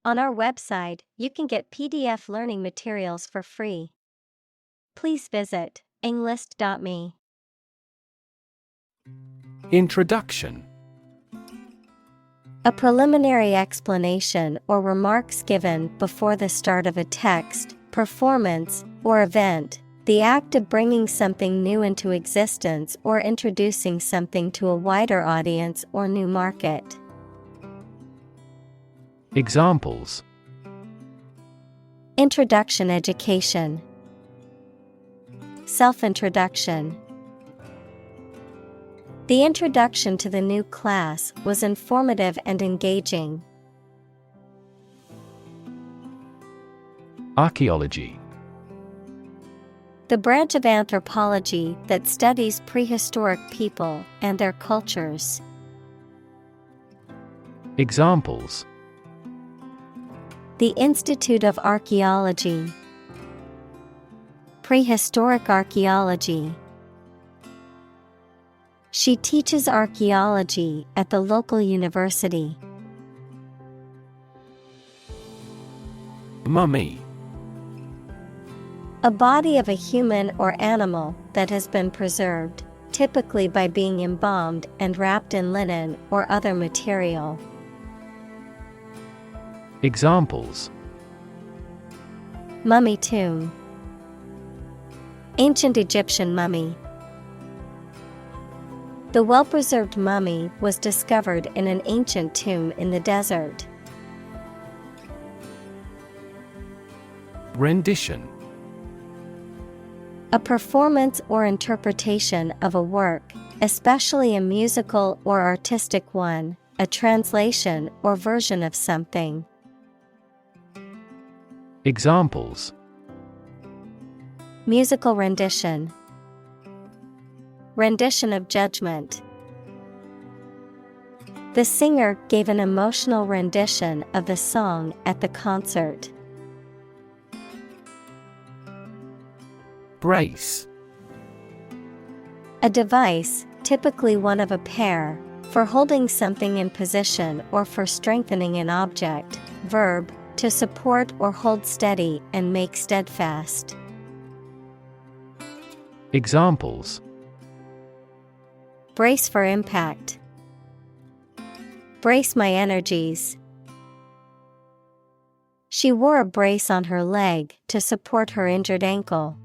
On our website, you can get PDF learning materials for free. Please visit englist.me. Introduction. A preliminary explanation or remarks given before the start of a text, performance, or event, the act of bringing something new into existence or introducing something to a wider audience or new market. Examples: Introduction education, self-introduction. The introduction to the new class was informative and engaging. Archaeology. The branch of anthropology that studies prehistoric people and their cultures. Examples: The Institute of Archaeology, prehistoric archaeology. She teaches archaeology at the local university. Mummy. A body of a human or animal that has been preserved, typically by being embalmed and wrapped in linen or other material. Examples: Mummy tomb, ancient Egyptian mummy. The well-preserved mummy was discovered in an ancient tomb in the desert. Rendition. A performance or interpretation of a work, especially a musical or artistic one, a translation or version of something. Examples: Musical rendition, rendition of judgment. The singer gave an emotional rendition of the song at the concert. Brace. A device, typically one of a pair, for holding something in position or for strengthening an object. Verb, to support or hold steady and make steadfast. Examples: Brace for impact. Brace my energies. She wore a brace on her leg to support her injured ankle.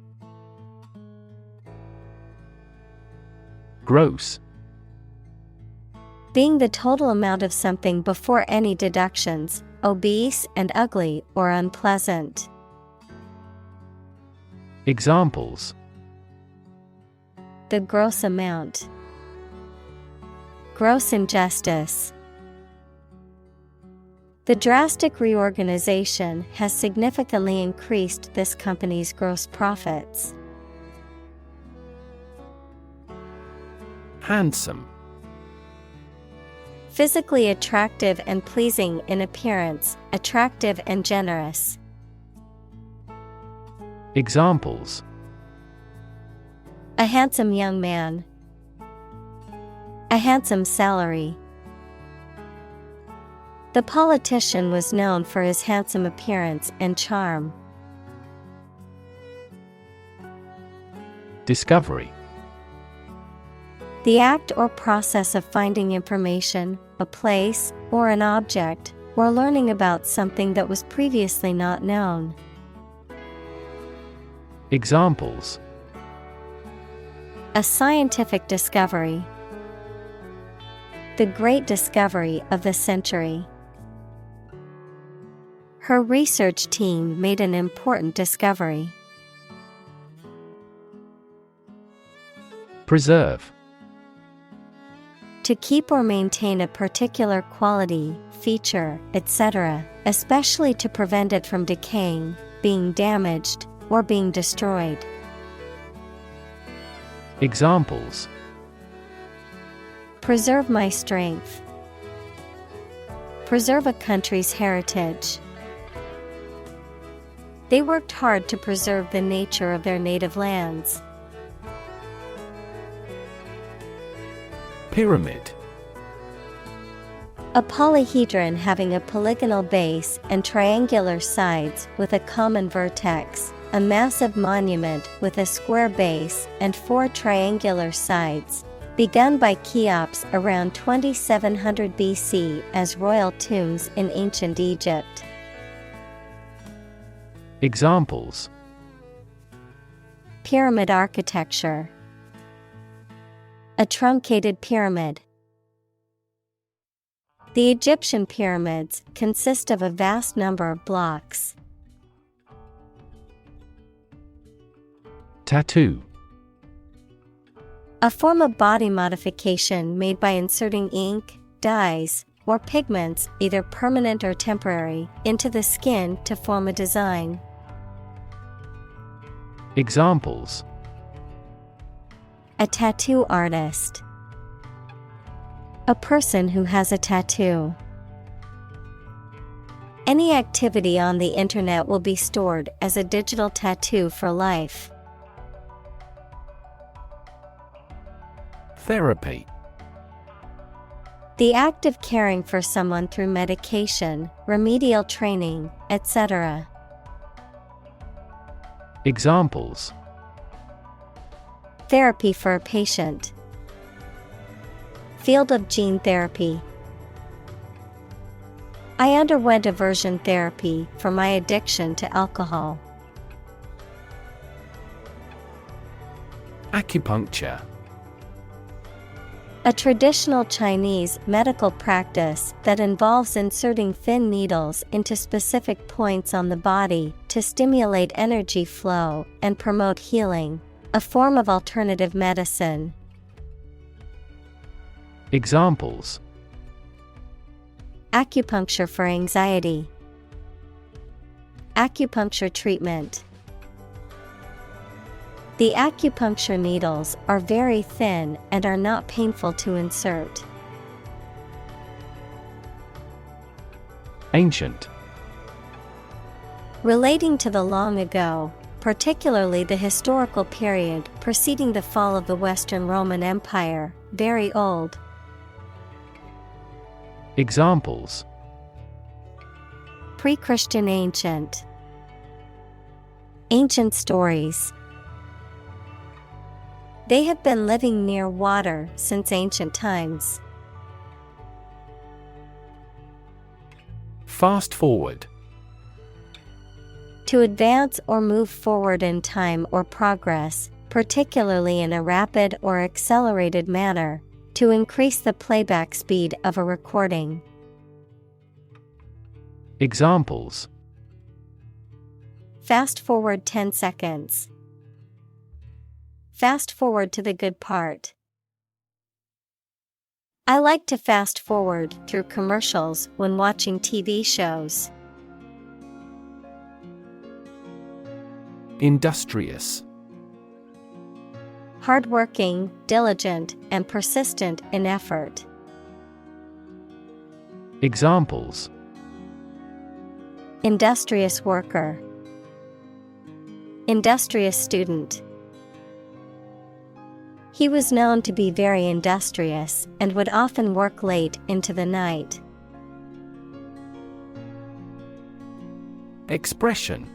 Gross. Being the total amount of something before any deductions, obese and ugly or unpleasant. Examples: The gross amount. Gross injustice. The drastic reorganization has significantly increased this company's gross profits. Handsome. Physically attractive and pleasing in appearance, attractive and generous. Examples: A handsome young man. A handsome salary. The politician was known for his handsome appearance and charm. Discovery. The act or process of finding information, a place, or an object, or learning about something that was previously not known. Examples: A scientific discovery. The great discovery of the century. Her research team made an important discovery. Preserve. To keep or maintain a particular quality, feature, etc., especially to prevent it from decaying, being damaged, or being destroyed. Examples: Preserve my strength. Preserve a country's heritage. They worked hard to preserve the nature of their native lands. Pyramid. A polyhedron having a polygonal base and triangular sides with a common vertex. A massive monument with a square base and 4 triangular sides. Begun by Cheops around 2700 BC as royal tombs in ancient Egypt. Examples: Pyramid architecture. A truncated pyramid. The Egyptian pyramids consist of a vast number of blocks. Tattoo. A form of body modification made by inserting ink, dyes, or pigments, either permanent or temporary, into the skin to form a design. Examples: A tattoo artist. A person who has a tattoo. Any activity on the internet will be stored as a digital tattoo for life. Therapy. The act of caring for someone through medication, remedial training, etc. Examples: Therapy for a patient. Field of gene therapy. I underwent aversion therapy for my addiction to alcohol. Acupuncture. A traditional Chinese medical practice that involves inserting thin needles into specific points on the body to stimulate energy flow and promote healing, a form of alternative medicine. Examples: Acupuncture for anxiety. Acupuncture treatment. The acupuncture needles are very thin and are not painful to insert. Ancient. Relating to the long ago, particularly the historical period preceding the fall of the Western Roman Empire, very old. Examples: Pre-Christian ancient. Ancient stories. They have been living near water since ancient times. Fast forward. To advance or move forward in time or progress, particularly in a rapid or accelerated manner, to increase the playback speed of a recording. Examples: Fast forward 10 seconds. Fast forward to the good part. I like to fast forward through commercials when watching TV shows. Industrious. Hardworking, diligent, and persistent in effort. Examples: Industrious worker. Industrious student. He was known to be very industrious and would often work late into the night. Expression.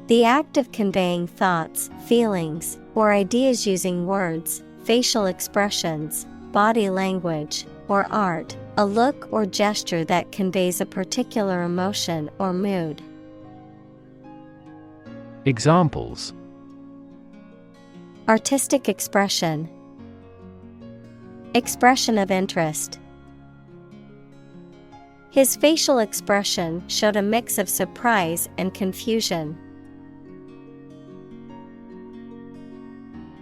The act of conveying thoughts, feelings, or ideas using words, facial expressions, body language, or art, a look or gesture that conveys a particular emotion or mood. Examples: Artistic expression. Expression of interest. His facial expression showed a mix of surprise and confusion.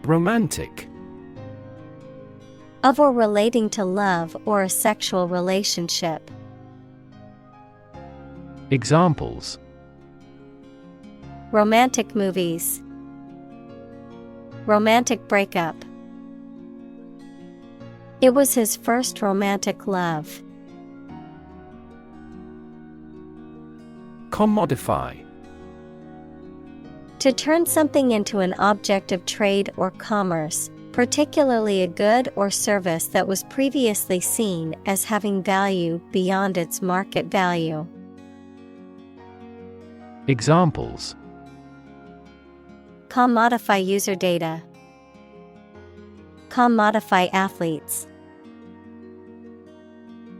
Romantic. Of or relating to love or a sexual relationship. Examples: Romantic movies. Romantic breakup. It was his first romantic love. Commodify. To turn something into an object of trade or commerce, particularly a good or service that was previously seen as having value beyond its market value. Examples: Commodify user data. Commodify athletes.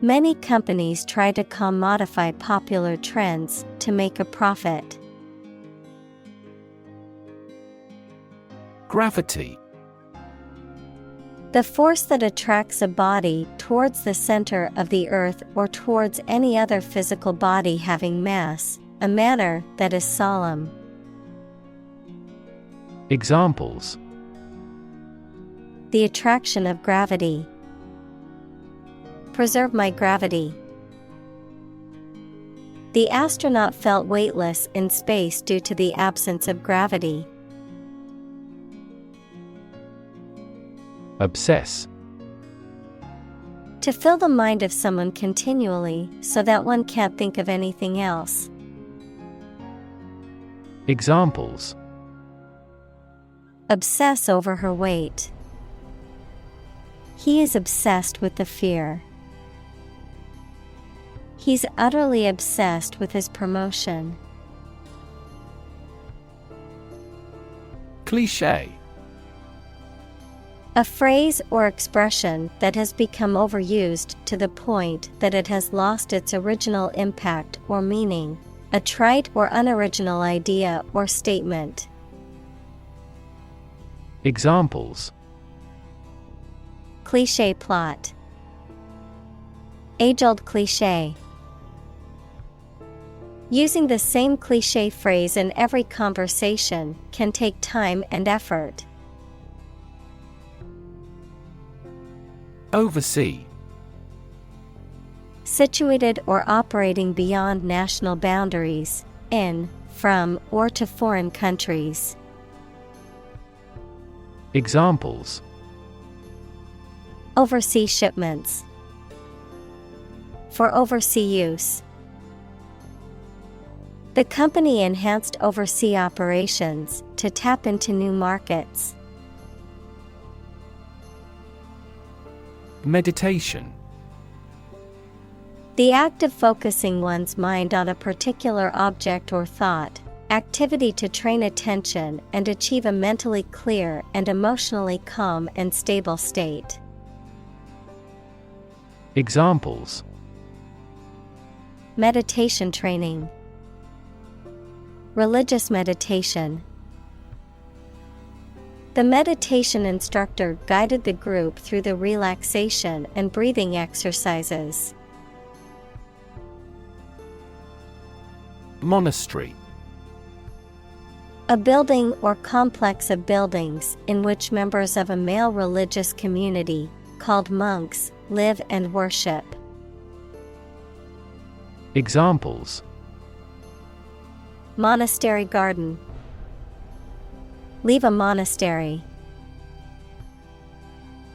Many companies try to commodify popular trends to make a profit. Gravity. The force that attracts a body towards the center of the earth or towards any other physical body having mass, a manner that is solemn. Examples: The attraction of gravity. Preserve my gravity. The astronaut felt weightless in space due to the absence of gravity. Obsess. To fill the mind of someone continually so that one can't think of anything else. Examples: Obsess over her weight. He is obsessed with the fear. He's utterly obsessed with his promotion. Cliché. A phrase or expression that has become overused to the point that it has lost its original impact or meaning, a trite or unoriginal idea or statement. Examples: Cliché plot. Age-old cliché. Using the same cliché phrase in every conversation can take time and effort. Oversee. Situated or operating beyond national boundaries, in, from, or to foreign countries. Examples: Oversee shipments. For oversea use. The company enhanced oversea operations to tap into new markets. Meditation. The act of focusing one's mind on a particular object or thought, activity to train attention and achieve a mentally clear and emotionally calm and stable state. Examples: Meditation training. Religious meditation. The meditation instructor guided the group through the relaxation and breathing exercises. Monastery. A building or complex of buildings in which members of a male religious community, called monks, live and worship. Examples: Monastery garden. Leave a monastery.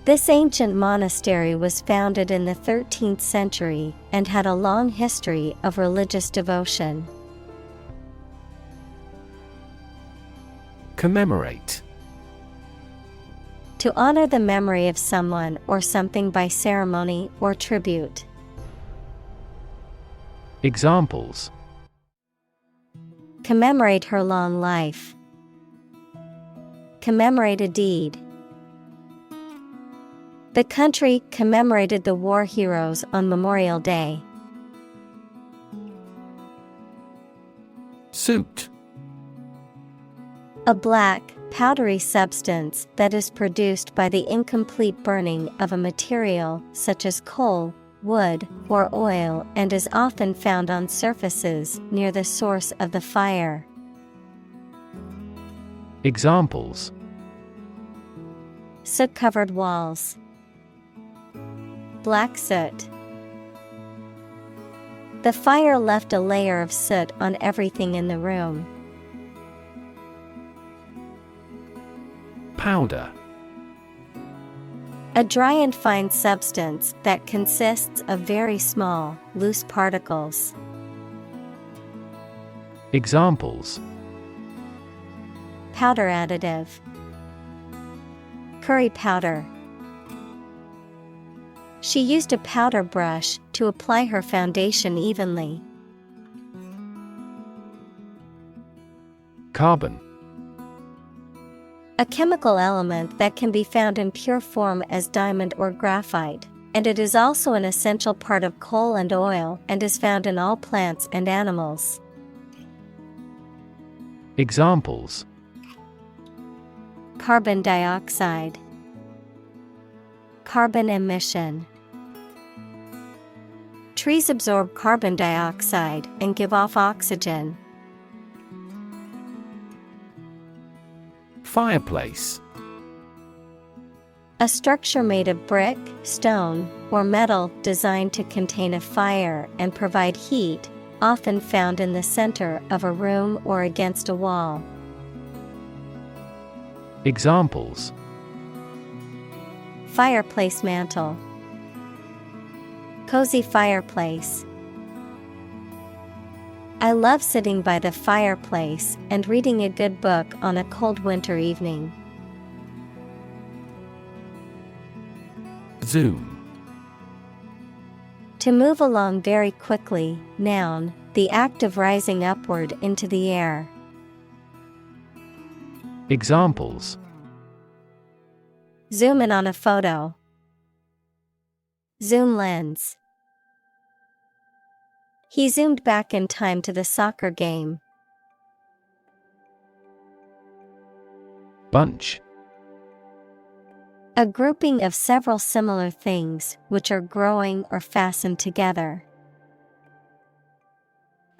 This ancient monastery was founded in the 13th century and had a long history of religious devotion. Commemorate. To honor the memory of someone or something by ceremony or tribute. Examples: Commemorate her long life. Commemorate a deed. The country commemorated the war heroes on Memorial Day. Soot. A black, powdery substance that is produced by the incomplete burning of a material such as coal, wood, or oil and is often found on surfaces near the source of the fire. Examples: Soot-covered walls. Black soot. The fire left a layer of soot on everything in the room. Powder. A dry and fine substance that consists of very small, loose particles. Examples: Powder additive. Curry powder. She used a powder brush to apply her foundation evenly. Carbon. A chemical element that can be found in pure form as diamond or graphite, and it is also an essential part of coal and oil and is found in all plants and animals. Examples: Carbon dioxide, carbon emission. Trees absorb carbon dioxide and give off oxygen. Fireplace. A structure made of brick, stone, or metal designed to contain a fire and provide heat, often found in the center of a room or against a wall. Examples: Fireplace mantle, cozy fireplace. I love sitting by the fireplace and reading a good book on a cold winter evening. Zoom. To move along very quickly. Noun, the act of rising upward into the air. Examples: Zoom in on a photo. Zoom lens. He zoomed back in time to the soccer game. Bunch. A grouping of several similar things which are growing or fastened together.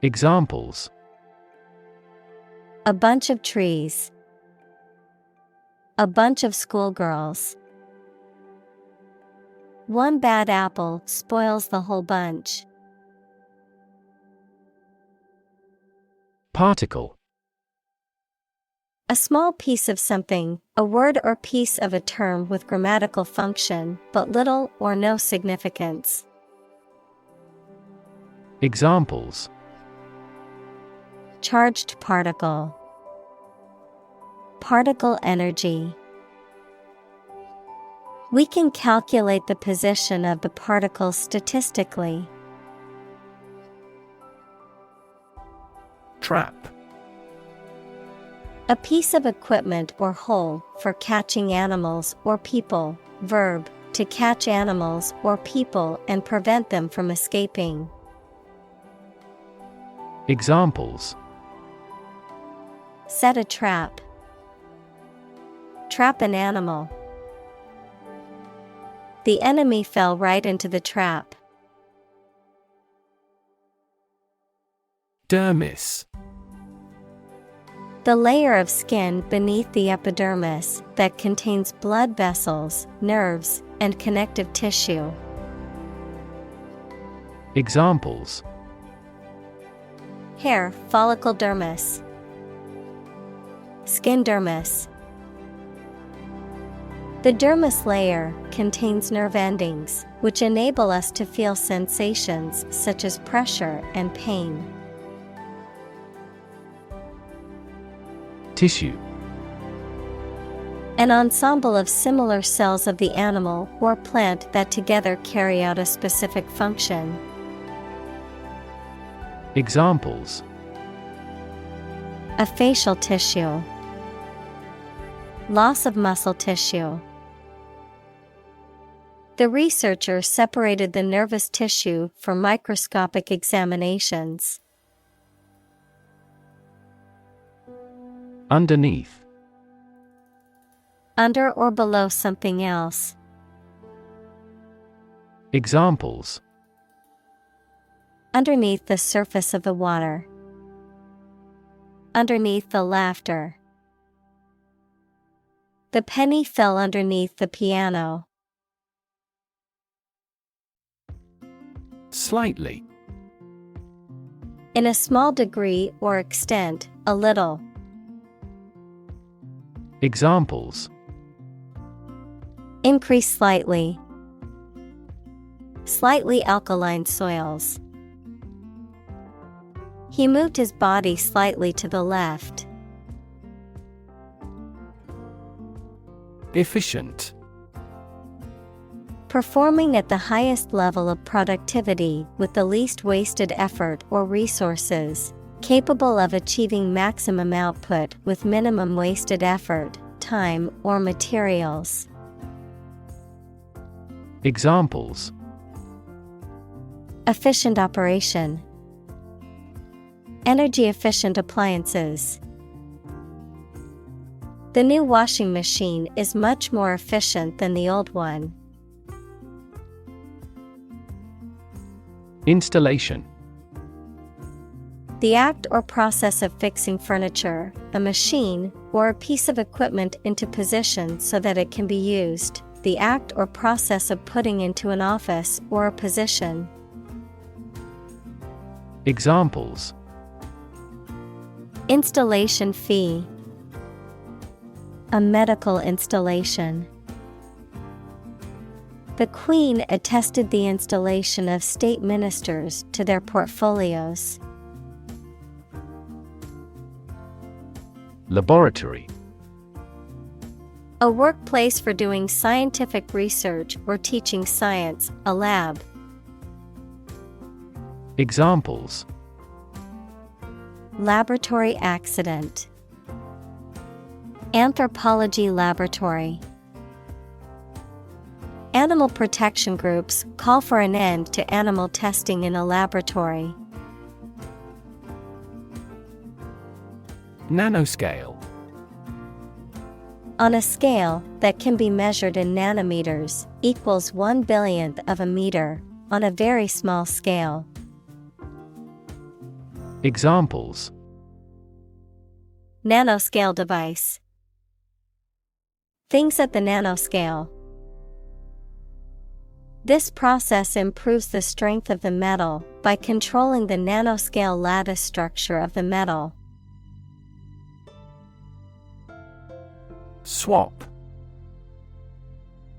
Examples: A bunch of trees. A bunch of schoolgirls. One bad apple spoils the whole bunch. Particle. A small piece of something, a word or piece of a term with grammatical function, but little or no significance. Examples: Charged particle. Particle energy. We can calculate the position of the particles statistically. Trap. A piece of equipment or hole for catching animals or people. Verb, to catch animals or people and prevent them from escaping. Examples: Set a trap. Trap an animal. The enemy fell right into the trap. Dermis. The layer of skin beneath the epidermis that contains blood vessels, nerves, and connective tissue. Examples: Hair follicle dermis. Skin dermis. The dermis layer contains nerve endings, which enable us to feel sensations such as pressure and pain. Tissue. An ensemble of similar cells of the animal or plant that together carry out a specific function. Examples: A facial tissue. Loss of muscle tissue. The researcher separated the nervous tissue for microscopic examinations. Underneath. Under or below something else. Examples: Underneath the surface of the water. Underneath the laughter. The penny fell underneath the piano. Slightly. In a small degree or extent, a little. Examples: Increase slightly. Slightly alkaline soils. He moved his body slightly to the left. Efficient. Performing at the highest level of productivity with the least wasted effort or resources, capable of achieving maximum output with minimum wasted effort, time, or materials. Examples: Efficient operation. Energy efficient appliances. The new washing machine is much more efficient than the old one. Installation. The act or process of fixing furniture, a machine, or a piece of equipment into position so that it can be used. The act or process of putting into an office or a position. Examples: Installation fee. A medical installation. The Queen attested the installation of state ministers to their portfolios. Laboratory. A workplace for doing scientific research or teaching science, a lab. Examples: Laboratory accident. Anthropology laboratory. Animal protection groups call for an end to animal testing in a laboratory. Nanoscale. On a scale that can be measured in nanometers, equals 1/1000th of a meter, on a very small scale. Examples: Nanoscale device. Things at the nanoscale. This process improves the strength of the metal by controlling the nanoscale lattice structure of the metal. Swap.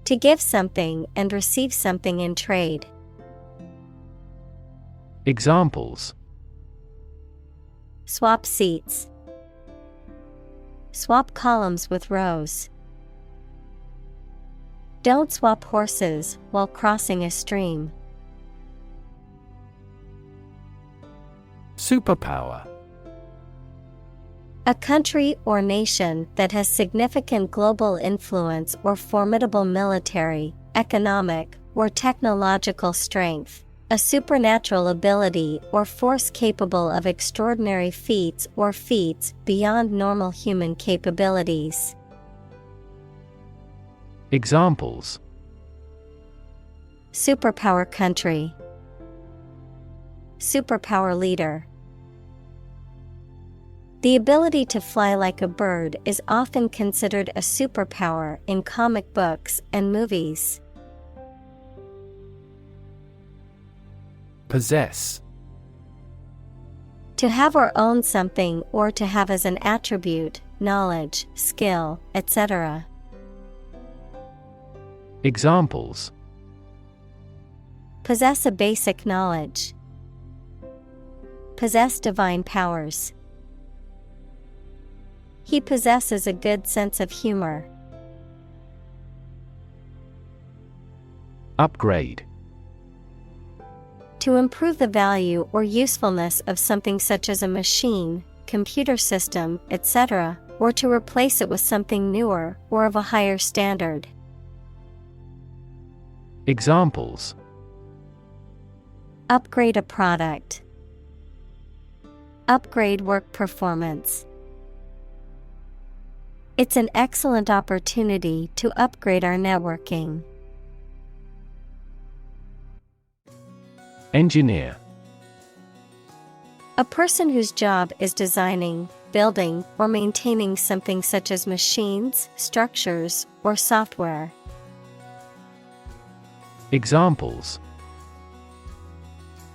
To give something and receive something in trade. Examples: Swap seats. Swap columns with rows. Don't swap horses while crossing a stream. Superpower. A country or nation that has significant global influence or formidable military, economic, or technological strength. A supernatural ability or force capable of extraordinary feats or feats beyond normal human capabilities. Examples: Superpower country. Superpower leader. The ability to fly like a bird is often considered a superpower in comic books and movies. Possess. To have or own something or to have as an attribute, knowledge, skill, etc. Examples: Possess a basic knowledge. Possess divine powers. He possesses a good sense of humor. Upgrade. To improve the value or usefulness of something such as a machine, computer system, etc., or to replace it with something newer or of a higher standard. Examples: Upgrade a product. Upgrade work performance. It's an excellent opportunity to upgrade our networking. Engineer. A person whose job is designing, building, or maintaining something such as machines, structures, or software. Examples: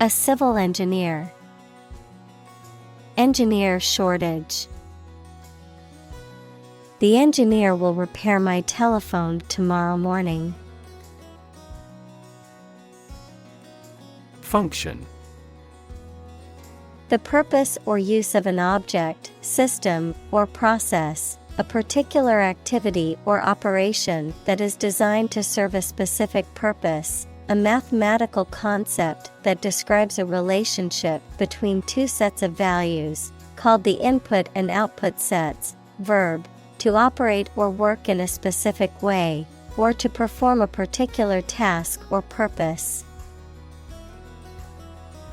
A civil engineer. Engineer shortage. The engineer will repair my telephone tomorrow morning. Function. The purpose or use of an object, system, or process, a particular activity or operation that is designed to serve a specific purpose, a mathematical concept that describes a relationship between two sets of values, called the input and output sets. Verb, to operate or work in a specific way, or to perform a particular task or purpose.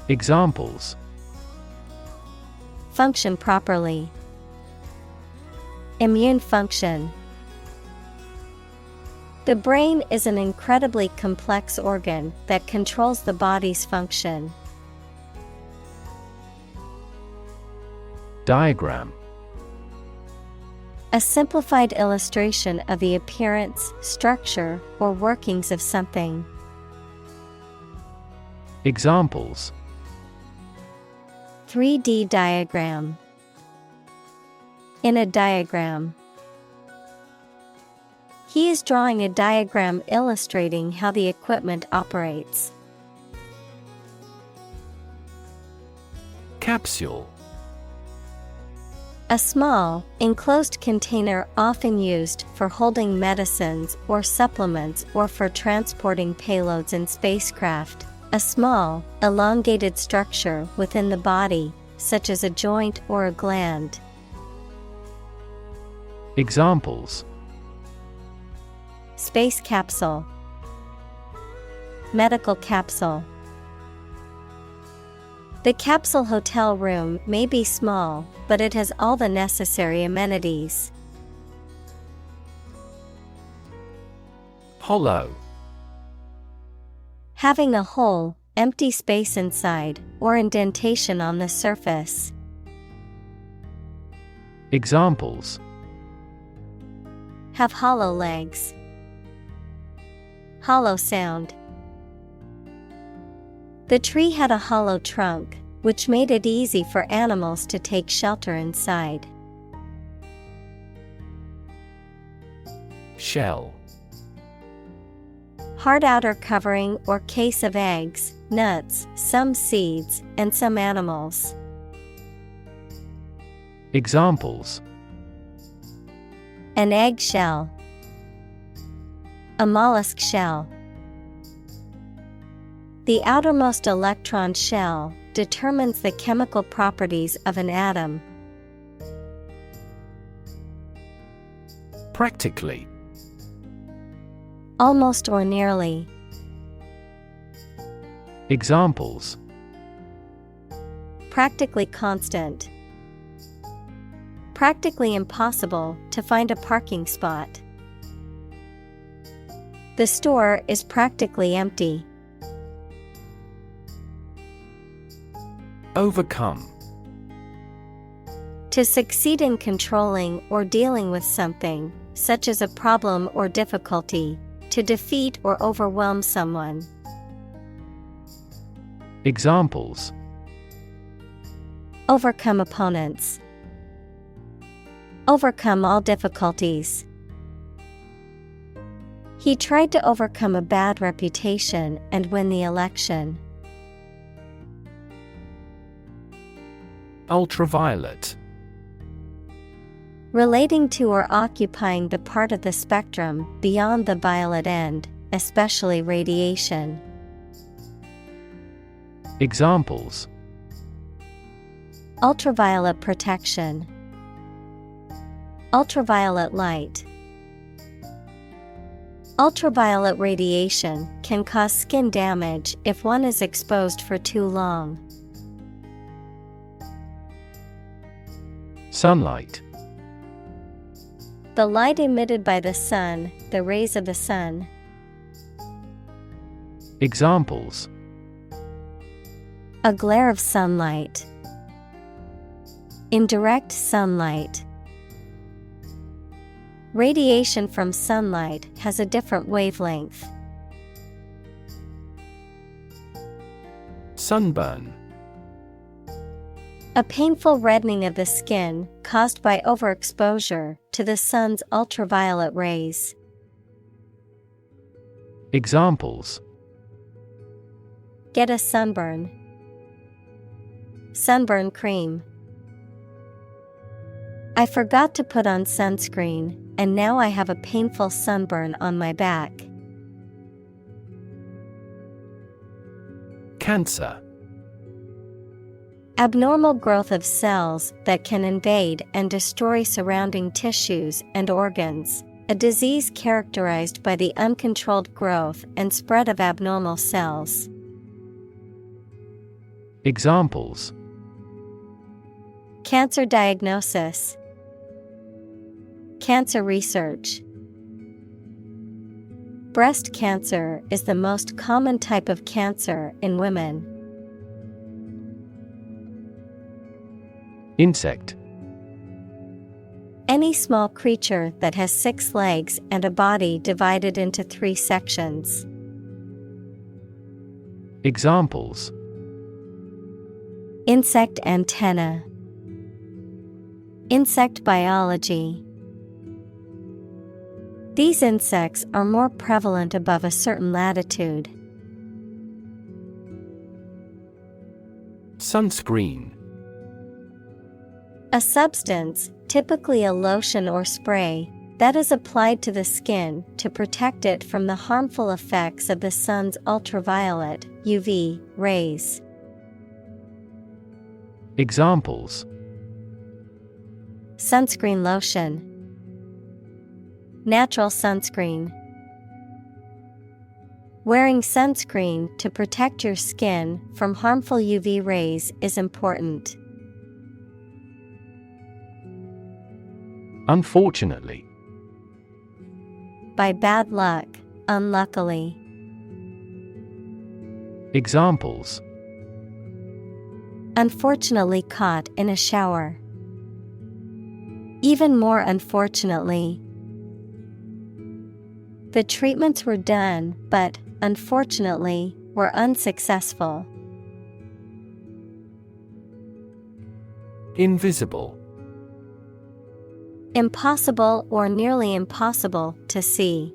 Examples: function properly, immune function. The brain is an incredibly complex organ that controls the body's function. Diagram: a simplified illustration of the appearance, structure, or workings of something. Examples: 3D diagram. In a diagram. He is drawing a diagram illustrating how the equipment operates. Capsule: a small, enclosed container often used for holding medicines or supplements or for transporting payloads in spacecraft. A small, elongated structure within the body, such as a joint or a gland. Examples: space capsule, medical capsule. The capsule hotel room may be small, but it has all the necessary amenities. Hollow: having a hole, empty space inside, or indentation on the surface. Examples: have hollow legs. Hollow sound. The tree had a hollow trunk, which made it easy for animals to take shelter inside. Shell: hard outer covering or case of eggs, nuts, some seeds, and some animals. Examples: an egg shell. A mollusk shell. The outermost electron shell determines the chemical properties of an atom. Practically: almost or nearly. Examples: practically constant. Practically impossible to find a parking spot. The store is practically empty. Overcome: to succeed in controlling or dealing with something, such as a problem or difficulty. To defeat or overwhelm someone. Examples: overcome opponents. Overcome all difficulties. He tried to overcome a bad reputation and win the election. Ultraviolet: relating to or occupying the part of the spectrum beyond the violet end, especially radiation. Examples: ultraviolet protection. Ultraviolet light. Ultraviolet radiation can cause skin damage if one is exposed for too long. Sunlight: the light emitted by the sun, the rays of the sun. Examples: a glare of sunlight. Indirect sunlight. Radiation from sunlight has a different wavelength. Sunburn: a painful reddening of the skin caused by overexposure to the sun's ultraviolet rays. Examples: get a sunburn. Sunburn cream. I forgot to put on sunscreen, and now I have a painful sunburn on my back. Cancer. Abnormal growth of cells that can invade and destroy surrounding tissues and organs. A disease characterized by the uncontrolled growth and spread of abnormal cells. Examples: Cancer diagnosis, cancer research. Breast cancer is the most common type of cancer in women. Insect. Any small creature that has 6 legs and a body divided into 3 sections. Examples: Insect antenna, insect biology. These insects are more prevalent above a certain latitude. Sunscreen. A substance, typically a lotion or spray, that is applied to the skin to protect it from the harmful effects of the sun's ultraviolet (UV) rays. Examples: Sunscreen lotion, natural sunscreen. Wearing sunscreen to protect your skin from harmful UV rays is important. Unfortunately. By bad luck, unluckily. Examples: Unfortunately caught in a shower. Even more unfortunately. The treatments were done, but, unfortunately, were unsuccessful. Invisible. Impossible or nearly impossible to see.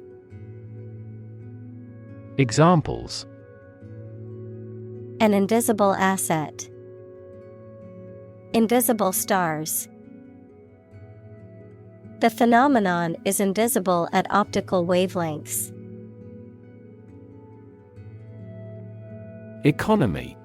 Examples: An invisible asset. Invisible stars. The phenomenon is invisible at optical wavelengths. Economy.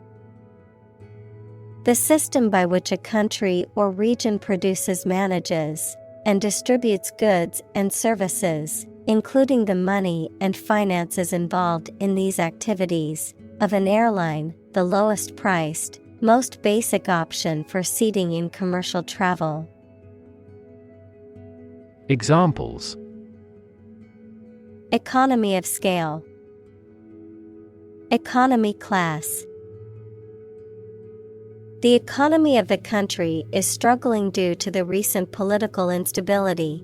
The system by which a country or region produces, manages, and distributes goods and services, including the money and finances involved in these activities, of an airline, the lowest priced, most basic option for seating in commercial travel. Examples: Economy of scale. Economy class. The economy of the country is struggling due to the recent political instability.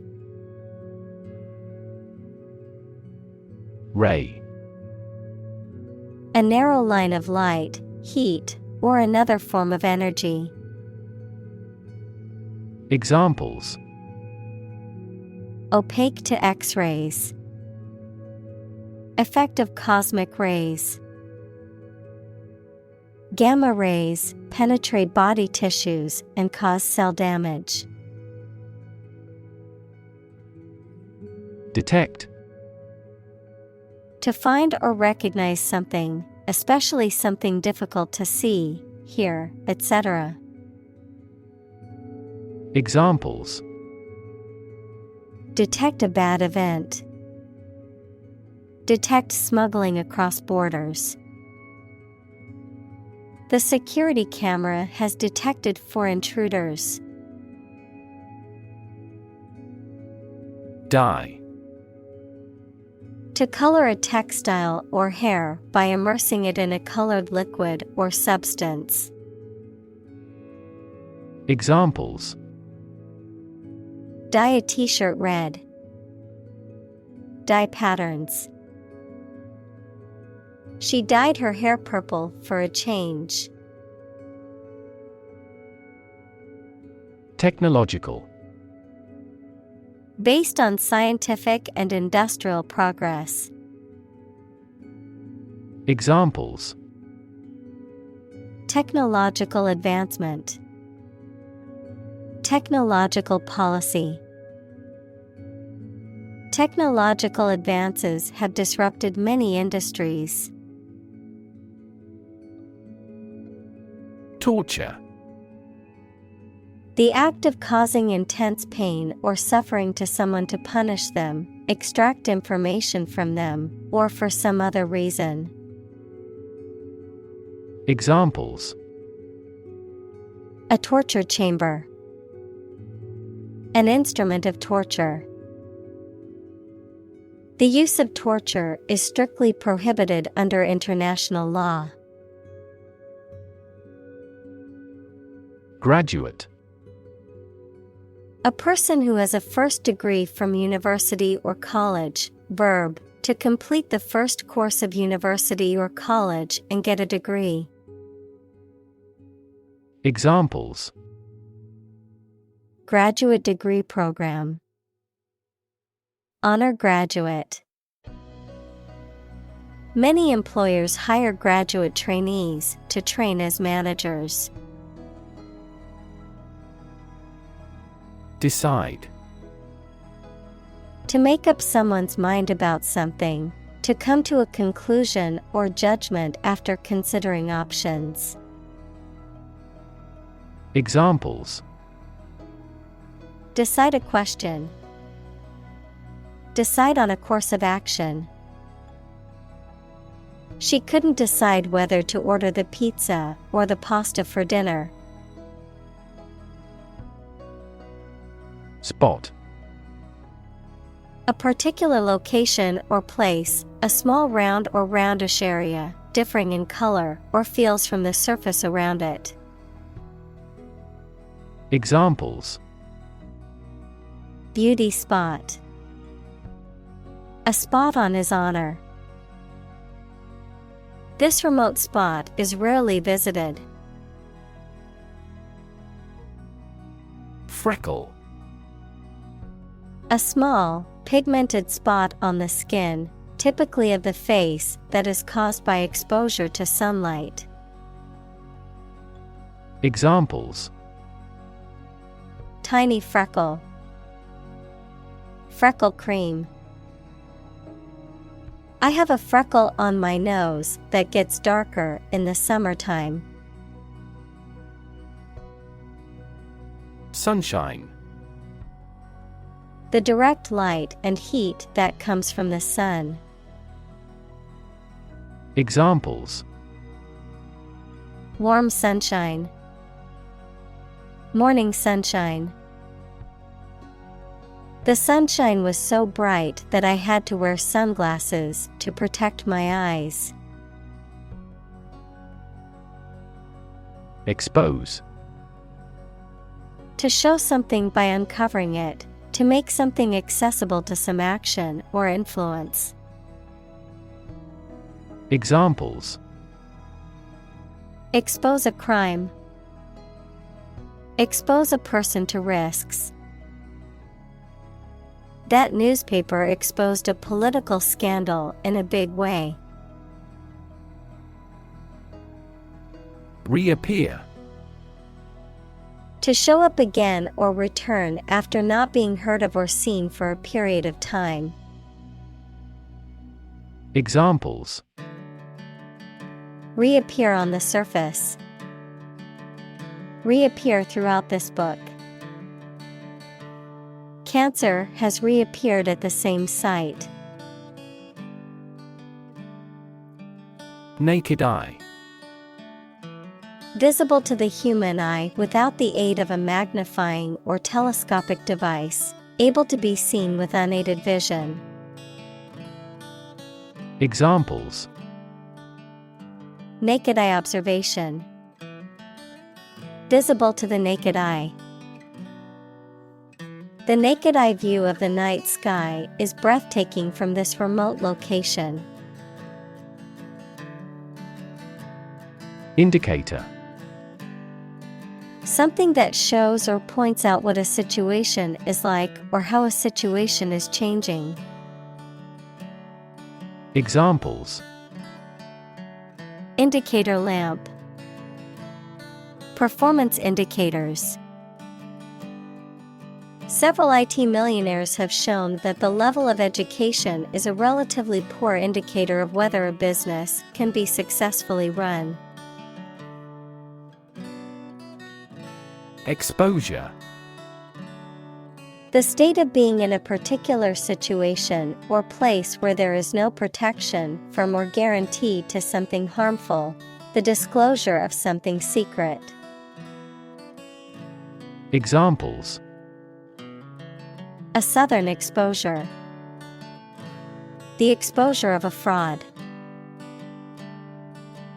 Ray. A narrow line of light, heat, or another form of energy. Examples: Opaque to X-rays. Effect of cosmic rays. Gamma rays penetrate body tissues and cause cell damage. Detect. To find or recognize something, especially something difficult to see, hear, etc. Examples: Detect a bad event. Detect smuggling across borders. The security camera has detected 4 intruders. Dye. To color a textile or hair by immersing it in a colored liquid or substance. Examples: Dye a t-shirt red. Dye patterns. She dyed her hair purple for a change. Technological. Based on scientific and industrial progress. Examples: Technological advancement. Technological policy. Technological advances have disrupted many industries. Torture. The act of causing intense pain or suffering to someone to punish them, extract information from them, or for some other reason. Examples: A torture chamber. An instrument of torture. The use of torture is strictly prohibited under international law. Graduate. A person who has a first degree from university or college. Verb, to complete the first course of university or college and get a degree. Examples: Graduate degree program. Honor graduate. Many employers hire graduate trainees to train as managers. Decide. To make up someone's mind about something, to come to a conclusion or judgment after considering options. Examples: Decide a question. Decide on a course of action. She couldn't decide whether to order the pizza or the pasta for dinner. Spot. A particular location or place, a small round or roundish area, differing in color or feels from the surface around it. Examples: Beauty spot. A spot on his honor. This remote spot is rarely visited. Freckle. A small, pigmented spot on the skin, typically of the face, that is caused by exposure to sunlight. Examples: Tiny freckle. Freckle cream. I have a freckle on my nose that gets darker in the summertime. Sunshine. The direct light and heat that comes from the sun. Examples: Warm sunshine. Morning sunshine. The sunshine was so bright that I had to wear sunglasses to protect my eyes. Expose. To show something by uncovering it, to make something accessible to some action or influence. Examples: Expose a crime. Expose a person to risks. That newspaper exposed a political scandal in a big way. Reappear. To show up again or return after not being heard of or seen for a period of time. Examples: Reappear on the surface. Reappear throughout this book. Cancer has reappeared at the same site. Naked eye. Visible to the human eye without the aid of a magnifying or telescopic device, able to be seen with unaided vision. Examples: Naked eye observation. Visible to the naked eye. The naked eye view of the night sky is breathtaking from this remote location. Indicator. Something that shows or points out what a situation is like or how a situation is changing. Examples: Indicator lamp. Performance indicators. Several IT millionaires have shown that the level of education is a relatively poor indicator of whether a business can be successfully run. Exposure. The state of being in a particular situation or place where there is no protection from or guarantee to something harmful, the disclosure of something secret. Examples: A southern exposure. The exposure of a fraud.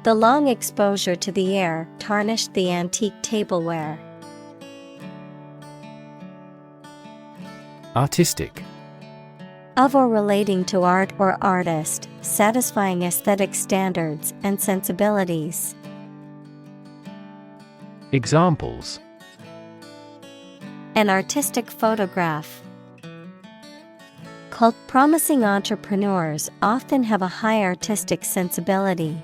The long exposure to the air tarnished the antique tableware. Artistic. Of or relating to art or artist, satisfying aesthetic standards and sensibilities. Examples: An artistic photograph. Promising entrepreneurs often have a high artistic sensibility.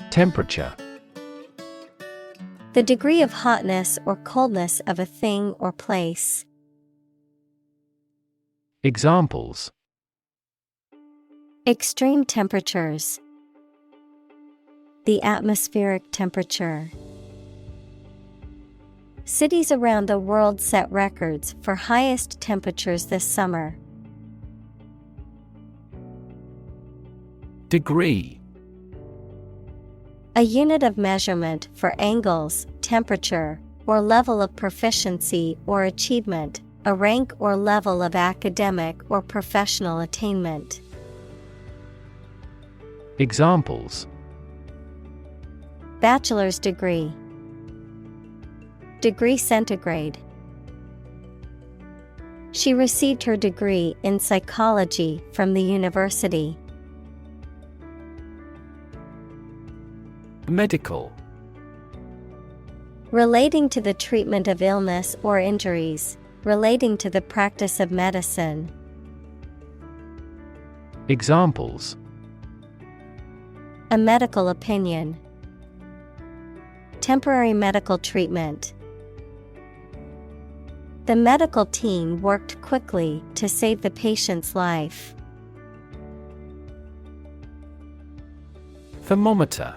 Temperature. The degree of hotness or coldness of a thing or place. Examples: Extreme temperatures. The atmospheric temperature. Cities around the world set records for highest temperatures this summer. Degree. A unit of measurement for angles, temperature, or level of proficiency or achievement, a rank or level of academic or professional attainment. Examples: Bachelor's degree. Degree centigrade. She received her degree in psychology from the university. Medical. Relating to the treatment of illness or injuries, relating to the practice of medicine. Examples: A medical opinion. Temporary medical treatment. The medical team worked quickly to save the patient's life. Thermometer.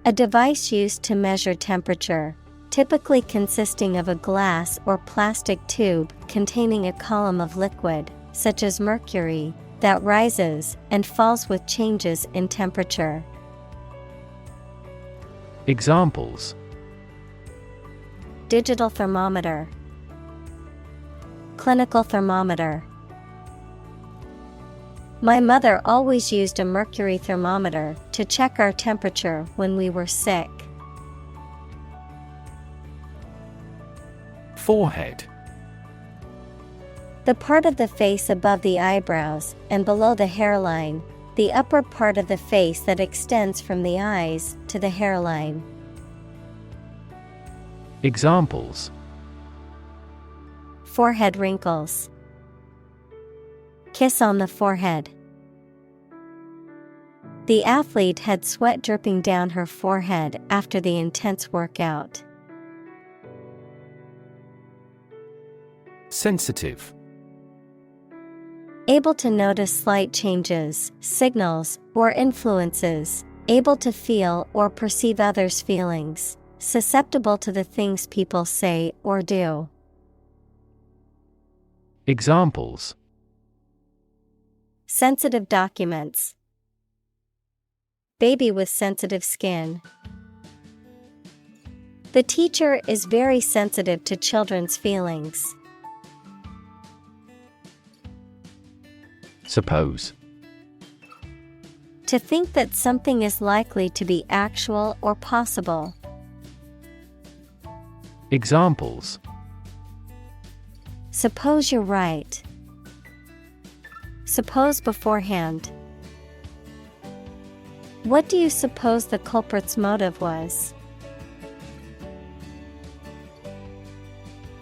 A device used to measure temperature, typically consisting of a glass or plastic tube containing a column of liquid, such as mercury, that rises and falls with changes in temperature. Examples: Digital thermometer. Clinical thermometer. My mother always used a mercury thermometer to check our temperature when we were sick. Forehead. The part of the face above the eyebrows and below the hairline, the upper part of the face that extends from the eyes to the hairline. Examples: Forehead wrinkles. Kiss on the forehead. The athlete had sweat dripping down her forehead after the intense workout. Sensitive. Able to notice slight changes, signals, or influences, able to feel or perceive others' feelings, susceptible to the things people say or do. Examples: Sensitive documents. Baby with sensitive skin. The teacher is very sensitive to children's feelings. Suppose. To think that something is likely to be actual or possible. Examples: Suppose you're right. Suppose beforehand. What do you suppose the culprit's motive was?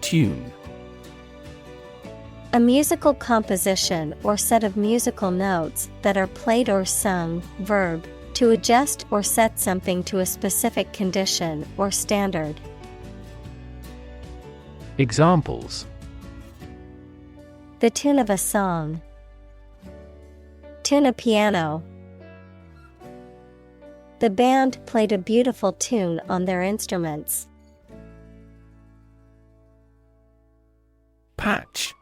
Tune. A musical composition or set of musical notes that are played or sung, verb, To adjust or set something to a specific condition or standard. Examples: The tune of a song. Tune a piano. The band played a beautiful tune on their instruments. Patch.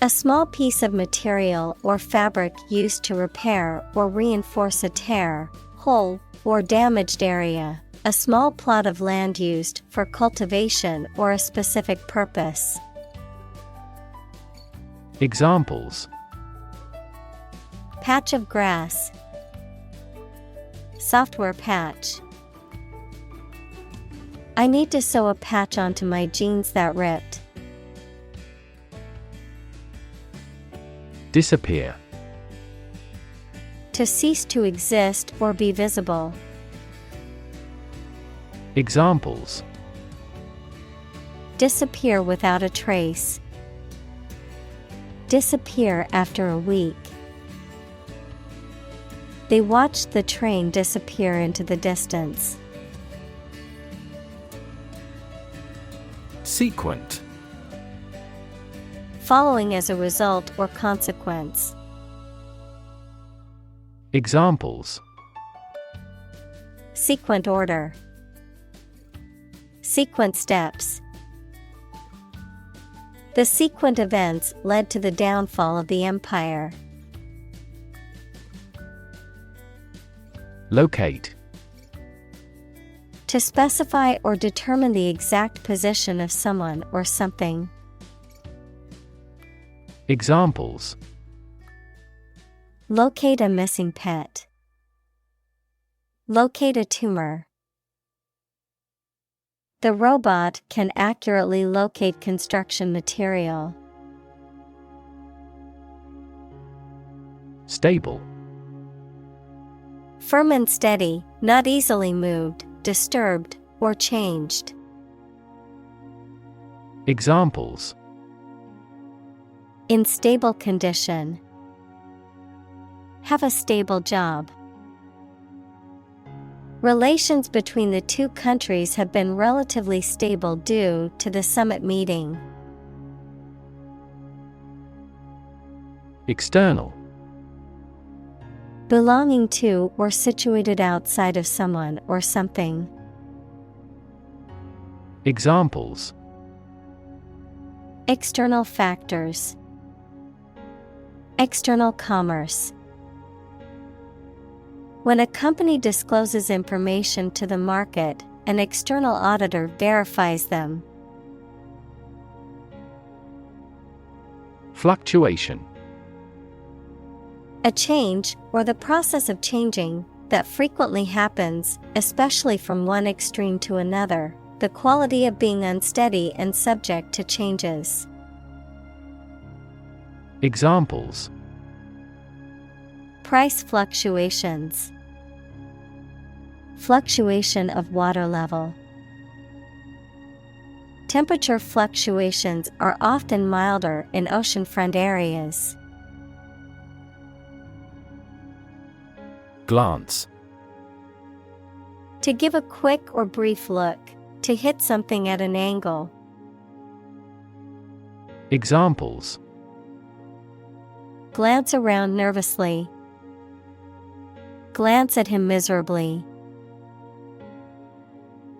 A small piece of material or fabric used to repair or reinforce a tear, hole, or damaged area. A small plot of land used for cultivation or a specific purpose. Examples: Patch of grass. Software patch. I need to sew a patch onto my jeans that ripped. Disappear. To cease to exist or be visible. Examples: Disappear without a trace. Disappear after a week. They watched the train disappear into the distance. Sequent. Following as a result or consequence. Examples: Sequent order. Sequent steps. The sequent events led to the downfall of the empire. Locate. To specify or determine the exact position of someone or something. Examples: Locate a missing pet. Locate a tumor. The robot can accurately locate construction material. Stable. Firm and steady, not easily moved, disturbed, or changed. Examples: In stable condition. Have a stable job. Relations between the two countries have been relatively stable due to the summit meeting. External. Belonging to or situated outside of someone or something. Examples: External factors. External commerce. When a company discloses information to the market, an external auditor verifies them. Fluctuation. A change, or the process of changing, that frequently happens, especially from one extreme to another, the quality of being unsteady and subject to changes. Examples: Price fluctuations. Fluctuation of water level. Temperature fluctuations are often milder in oceanfront areas. Glance. To give a quick or brief look, to hit something at an angle. Examples: Glance around nervously. Glance at him miserably.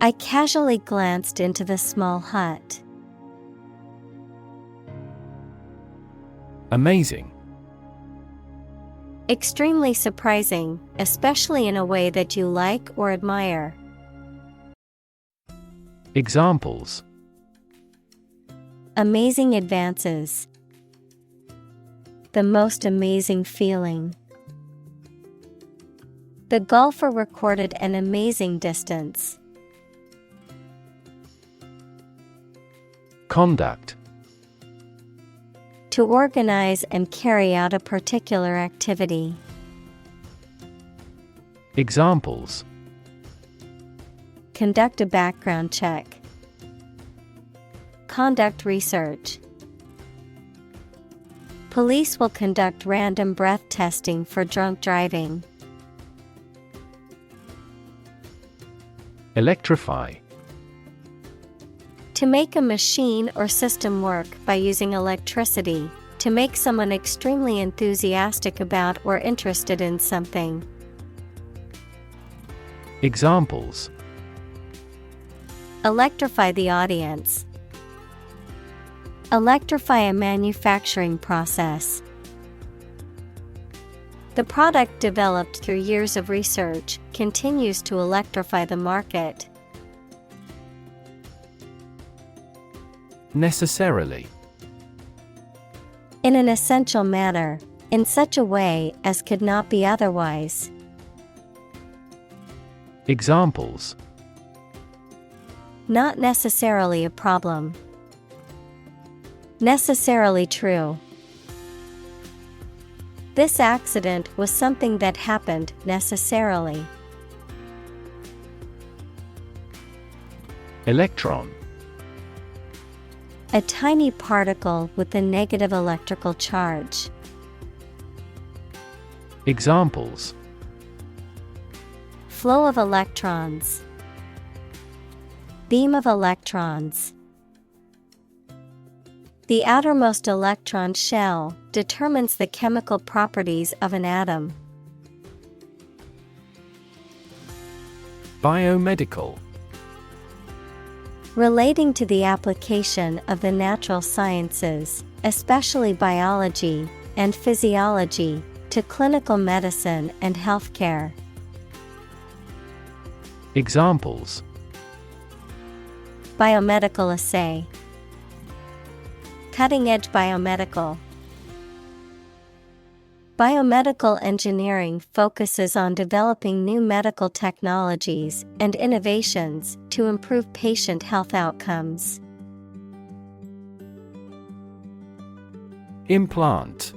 I casually glanced into the small hut. Amazing. Extremely surprising, especially in a way that you like or admire. Examples: Amazing advances. The most amazing feeling. The golfer recorded an amazing distance. Conduct. To organize and carry out a particular activity. Examples: Conduct a background check. Conduct research. Police will conduct random breath testing for drunk driving. Electrify. To make a machine or system work by using electricity, to make someone extremely enthusiastic about or interested in something. Examples: Electrify the audience. Electrify a manufacturing process. The product developed through years of research continues to electrify the market. Necessarily. In an essential manner, in such a way as could not be otherwise. Examples: Not necessarily a problem. Necessarily true. This accident was something that happened necessarily. Electron. A tiny particle with a negative electrical charge. Examples: Flow of electrons. Beam of electrons. The outermost electron shell determines the chemical properties of an atom. Biomedical. Relating to the application of the natural sciences, especially biology and physiology, to clinical medicine and healthcare. Examples: Biomedical assay. Cutting-edge biomedical. Biomedical engineering focuses on developing new medical technologies and innovations to improve patient health outcomes. Implant.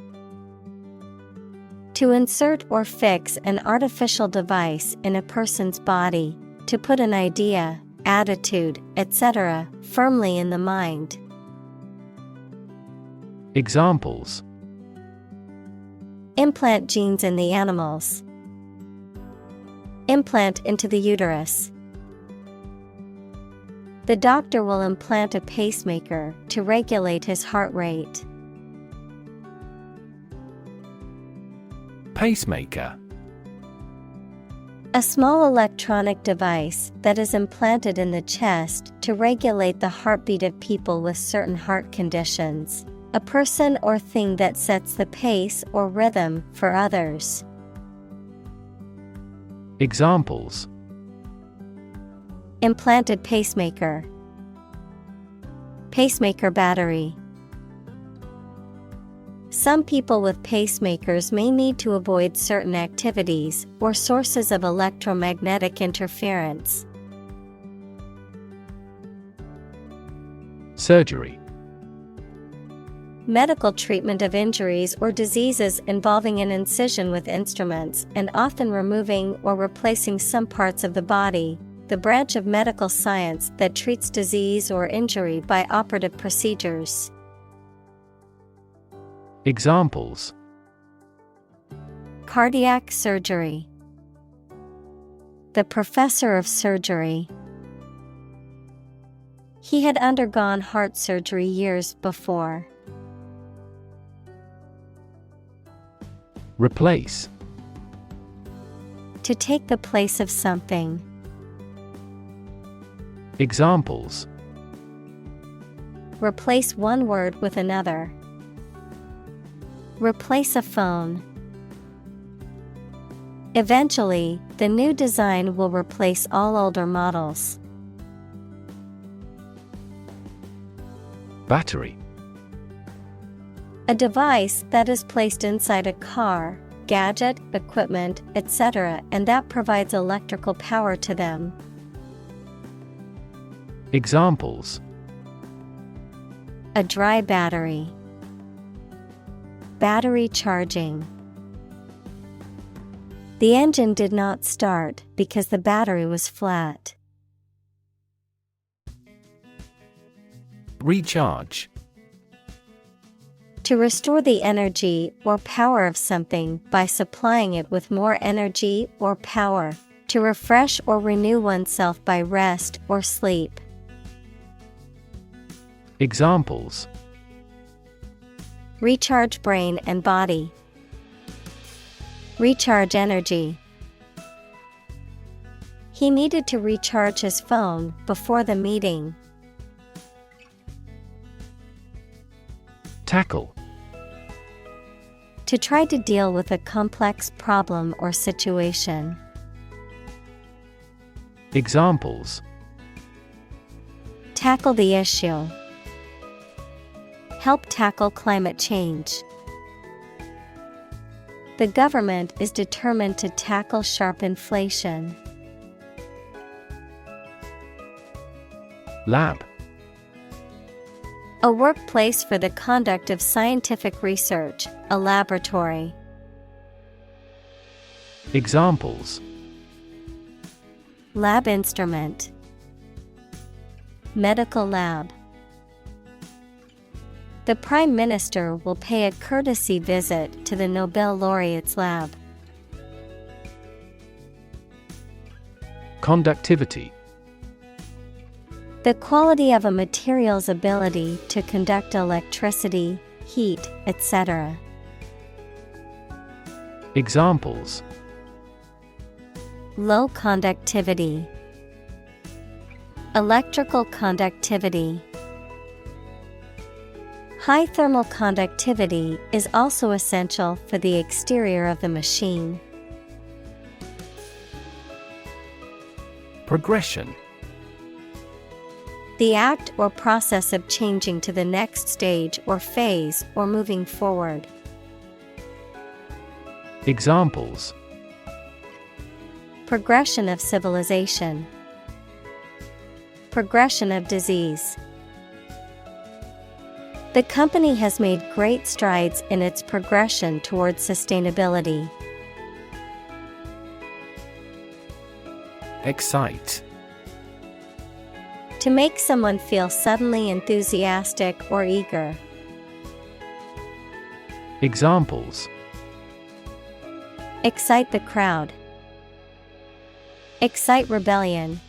To insert or fix an artificial device in a person's body, to put an idea, attitude, etc., firmly in the mind. Examples: Implant genes in the animals. Implant into the uterus. The doctor will implant a pacemaker to regulate his heart rate. Pacemaker. A small electronic device that is implanted in the chest to regulate the heartbeat of people with certain heart conditions. A person or thing that sets the pace or rhythm for others. Examples: Implanted pacemaker. Pacemaker battery. Some people with pacemakers may need to avoid certain activities or sources of electromagnetic interference. Surgery. Medical treatment of injuries or diseases involving an incision with instruments and often removing or replacing some parts of the body, the branch of medical science that treats disease or injury by operative procedures. Examples: Cardiac surgery. The professor of surgery. He had undergone heart surgery years before. Replace. To take the place of something. Examples: Replace one word with another. Replace a phone. Eventually, the new design will replace all older models. Battery. A device that is placed inside a car, gadget, equipment, etc., and that provides electrical power to them. Examples: A dry battery. Battery charging. The engine did not start because the battery was flat. Recharge. To restore the energy or power of something by supplying it with more energy or power, To refresh or renew oneself by rest or sleep. Examples: Recharge brain and body. Recharge energy. He needed to recharge his phone before the meeting. Tackle. To try to deal with a complex problem or situation. Examples: Tackle the issue. Help tackle climate change. The government is determined to tackle sharp inflation. Lab. A workplace for the conduct of scientific research, a laboratory. Examples: Lab instrument. Medical lab. The Prime Minister will pay a courtesy visit to the Nobel laureate's lab. Conductivity. The quality of a material's ability to conduct electricity, heat, etc. Examples: Low conductivity. Electrical conductivity. High thermal conductivity is also essential for the exterior of the machine. Progression. The act or process of changing to the next stage or phase or moving forward. Examples: Progression of civilization. Progression of disease. The company has made great strides in its progression towards sustainability. Excite. To make someone feel suddenly enthusiastic or eager. Examples: Excite the crowd. Excite rebellion.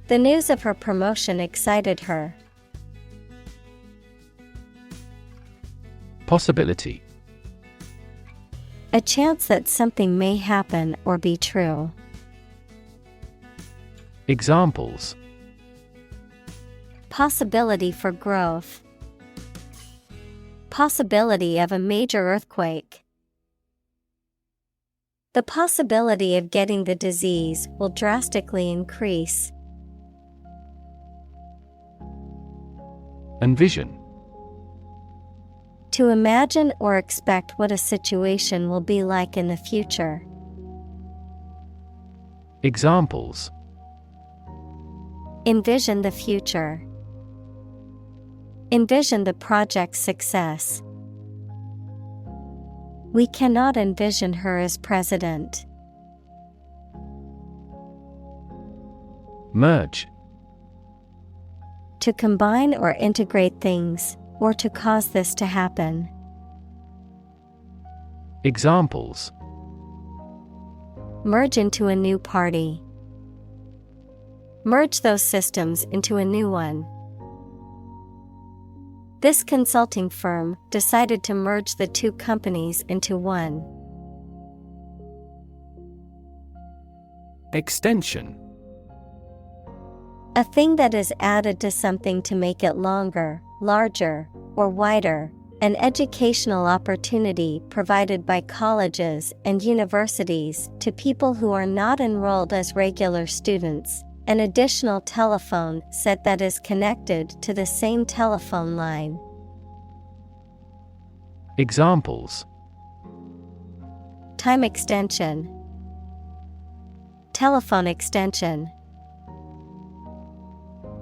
The news of her promotion excited her. Possibility. A chance that something may happen or be true. Examples: Possibility for growth. Possibility of a major earthquake. The possibility of getting the disease will drastically increase. Envision. To imagine or expect what a situation will be like in the future. Examples: Envision the future. Envision the project's success. We cannot envision her as president. Merge. To combine or integrate things, or to cause this to happen. Examples: Merge into a new party. Merge those systems into a new one. This consulting firm decided to merge the two companies into one. Extension. A thing that is added to something to make it longer, larger, or wider. An educational opportunity provided by colleges and universities to people who are not enrolled as regular students. An additional telephone set that is connected to the same telephone line. Examples: Time extension. Telephone extension.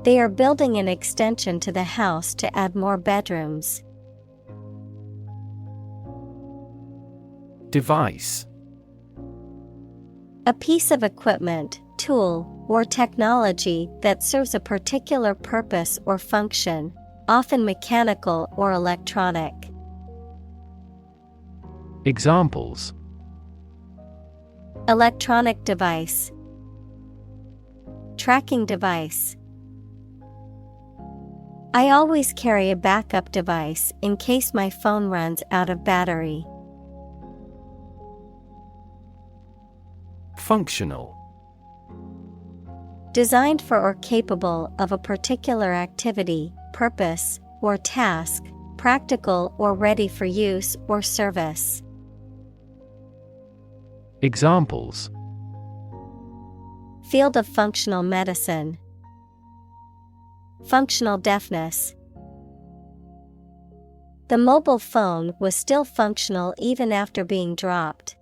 They are building an extension to the house to add more bedrooms. Device. A piece of equipment, tool, or technology that serves a particular purpose or function, often mechanical or electronic. Examples: Electronic device. Tracking device. I always carry a backup device in case my phone runs out of battery. Functional. Designed for or capable of a particular activity, purpose, or task, practical or ready for use or service. Examples: Field of functional medicine. Functional deafness. The mobile phone was still functional even after being dropped.